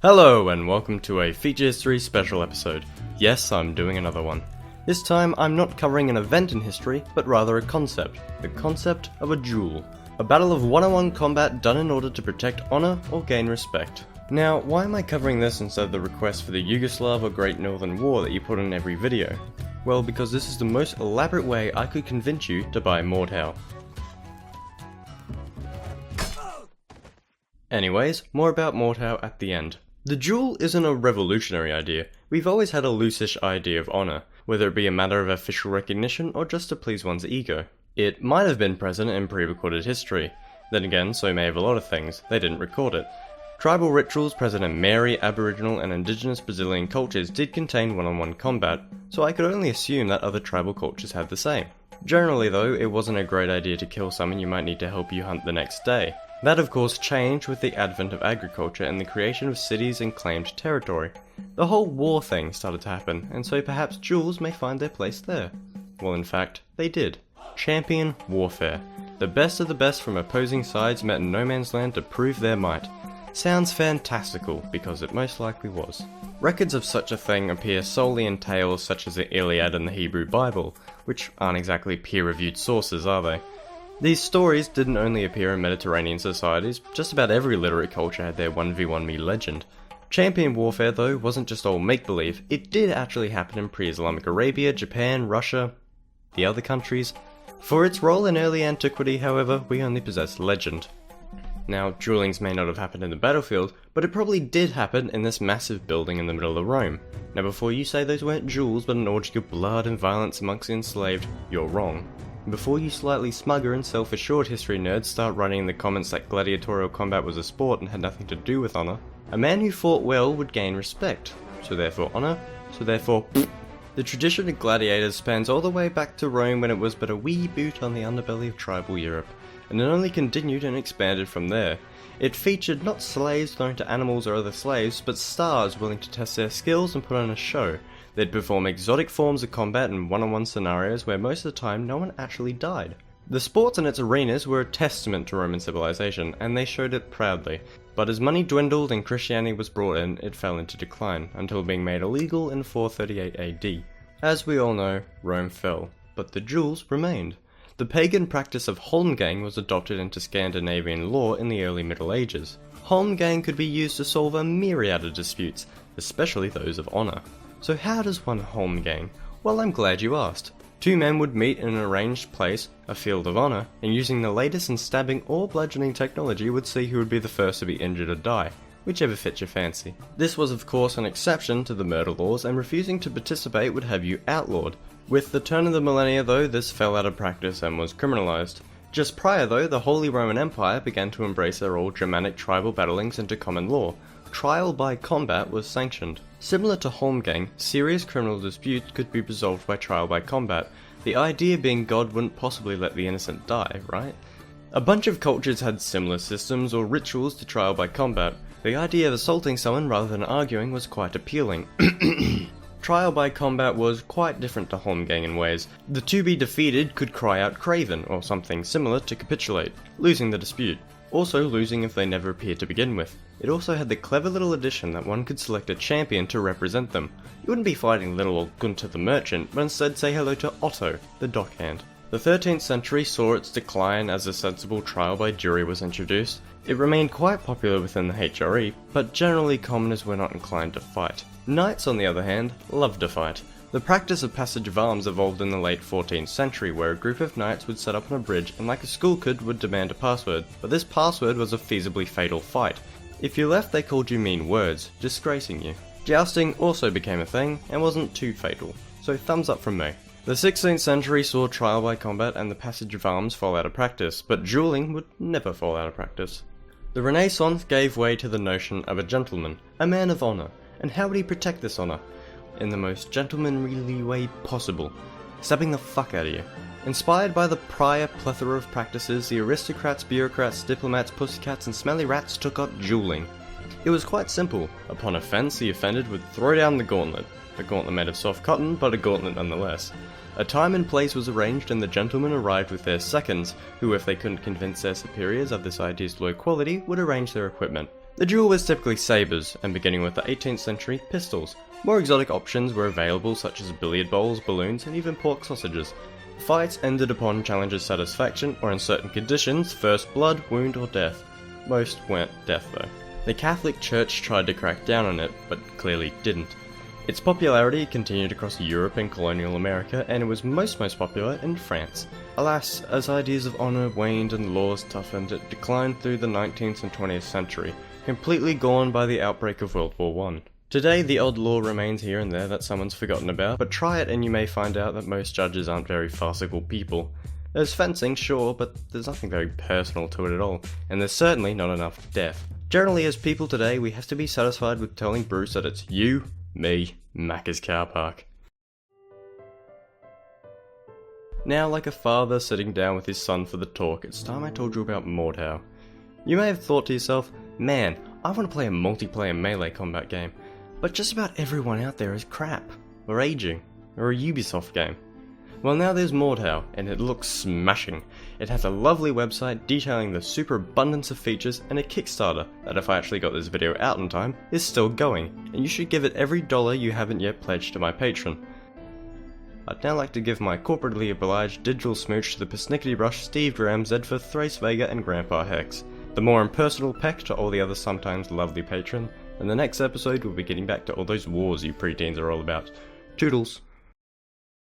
Hello and welcome to a Feature History special episode. Yes, I'm doing another one. This time I'm not covering an event in history, but rather a concept. The concept of a duel. A battle of one-on-one combat done in order to protect honor or gain respect. Now, why am I covering this instead of the request for the Yugoslav or Great Northern War that you put in every video? Well, because this is the most elaborate way I could convince you to buy Mordhau. Anyways, more about Mordhau at the end. The duel isn't a revolutionary idea. We've always had a loose-ish idea of honour, whether it be a matter of official recognition or just to please one's ego. It might have been present in pre-recorded history. Then again, so may have a lot of things, they didn't record it. Tribal rituals present in Maori, Aboriginal and indigenous Brazilian cultures did contain one-on-one combat, so I could only assume that other tribal cultures had the same. Generally though, it wasn't a great idea to kill someone you might need to help you hunt the next day. That of course changed with the advent of agriculture and the creation of cities and claimed territory. The whole war thing started to happen, and so perhaps duels may find their place there. Well, in fact, they did. Champion warfare. The best of the best from opposing sides met in no man's land to prove their might. Sounds fantastical, because it most likely was. Records of such a thing appear solely in tales such as the Iliad and the Hebrew Bible, which aren't exactly peer-reviewed sources, are they? These stories didn't only appear in Mediterranean societies, just about every literate culture had their 1v1 me legend. Champion warfare though wasn't just all make-believe, it did actually happen in pre-Islamic Arabia, Japan, Russia, the other countries. For its role in early antiquity, however, we only possess legend. Now, duelings may not have happened in the battlefield, but it probably did happen in this massive building in the middle of Rome. Now before you say those weren't duels but an orgy of blood and violence amongst the enslaved, you're wrong. Before you slightly smugger and self-assured history nerds start writing in the comments that gladiatorial combat was a sport and had nothing to do with honour, a man who fought well would gain respect, so therefore honour, so therefore The tradition of gladiators spans all the way back to Rome when it was but a wee boot on the underbelly of tribal Europe, and it only continued and expanded from there. It featured not slaves thrown to animals or other slaves, but stars willing to test their skills and put on a show. They'd perform exotic forms of combat in one-on-one scenarios where most of the time no one actually died. The sports in its arenas were a testament to Roman civilization, and they showed it proudly. But as money dwindled and Christianity was brought in, it fell into decline, until being made illegal in 438 AD. As we all know, Rome fell, but the duels remained. The pagan practice of holmgang was adopted into Scandinavian law in the early Middle Ages. Holmgang could be used to solve a myriad of disputes, especially those of honour. So how does one holmgang? Well, I'm glad you asked. Two men would meet in an arranged place, a field of honour, and using the latest in stabbing or bludgeoning technology would see who would be the first to be injured or die, whichever fits your fancy. This was of course an exception to the murder laws, and refusing to participate would have you outlawed. With the turn of the millennia though, this fell out of practice and was criminalised. Just prior though, the Holy Roman Empire began to embrace their old Germanic tribal battlings into common law. Trial by combat was sanctioned. Similar to holmgang, serious criminal disputes could be resolved by trial by combat, the idea being God wouldn't possibly let the innocent die, right? A bunch of cultures had similar systems or rituals to trial by combat. The idea of assaulting someone rather than arguing was quite appealing. Trial by combat was quite different to holmgang in ways. The to-be-defeated could cry out craven, or something similar to capitulate, losing the dispute. Also losing if they never appeared to begin with. It also had the clever little addition that one could select a champion to represent them. You wouldn't be fighting little old Gunther the merchant, but instead say hello to Otto, the dockhand. The 13th century saw its decline as a sensible trial by jury was introduced. It remained quite popular within the HRE, but generally commoners were not inclined to fight. Knights, on the other hand, loved to fight. The practice of passage of arms evolved in the late 14th century, where a group of knights would set up on a bridge and like a school kid would demand a password, but this password was a feasibly fatal fight. If you left, they called you mean words, disgracing you. Jousting also became a thing, and wasn't too fatal, so thumbs up from me. The 16th century saw trial by combat and the passage of arms fall out of practice, but dueling would never fall out of practice. The Renaissance gave way to the notion of a gentleman, a man of honour, and how would he protect this honour? In the most gentlemanly way possible, stabbing the fuck out of you. Inspired by the prior plethora of practices, the aristocrats, bureaucrats, diplomats, pussycats and smelly rats took up dueling. It was quite simple. Upon offence, the offended would throw down the gauntlet. A gauntlet made of soft cotton, but a gauntlet nonetheless. A time and place was arranged and the gentlemen arrived with their seconds, who if they couldn't convince their superiors of this idea's low quality, would arrange their equipment. The duel was typically sabres, and beginning with the 18th century, pistols. More exotic options were available such as billiard balls, balloons, and even pork sausages. Fights ended upon challenger's satisfaction, or in certain conditions, first blood, wound, or death. Most weren't death though. The Catholic Church tried to crack down on it, but clearly didn't. Its popularity continued across Europe and colonial America, and it was most popular in France. Alas, as ideas of honour waned and laws toughened, it declined through the 19th and 20th century, completely gone by the outbreak of World War I. Today, the odd law remains here and there that someone's forgotten about, but try it and you may find out that most judges aren't very farcical people. There's fencing, sure, but there's nothing very personal to it at all, and there's certainly not enough death. Generally, as people today, we have to be satisfied with telling Bruce that it's you, me, Macca's car park. Now, like a father sitting down with his son for the talk, it's time I told you about Mordhau. You may have thought to yourself, man, I want to play a multiplayer melee combat game, but just about everyone out there is crap, or aging, or a Ubisoft game. Well, now there's Mordhau, and it looks smashing. It has a lovely website detailing the superabundance of features, and a Kickstarter that, if I actually got this video out in time, is still going, and you should give it every dollar you haven't yet pledged to my Patreon. I'd now like to give my corporately obliged digital smooch to the persnickety brush Steve Graham, Zedford, Thrace Vega, and Grandpa Hex. The more impersonal peck to all the other sometimes lovely patrons, and the next episode we'll be getting back to all those wars you preteens are all about. Toodles.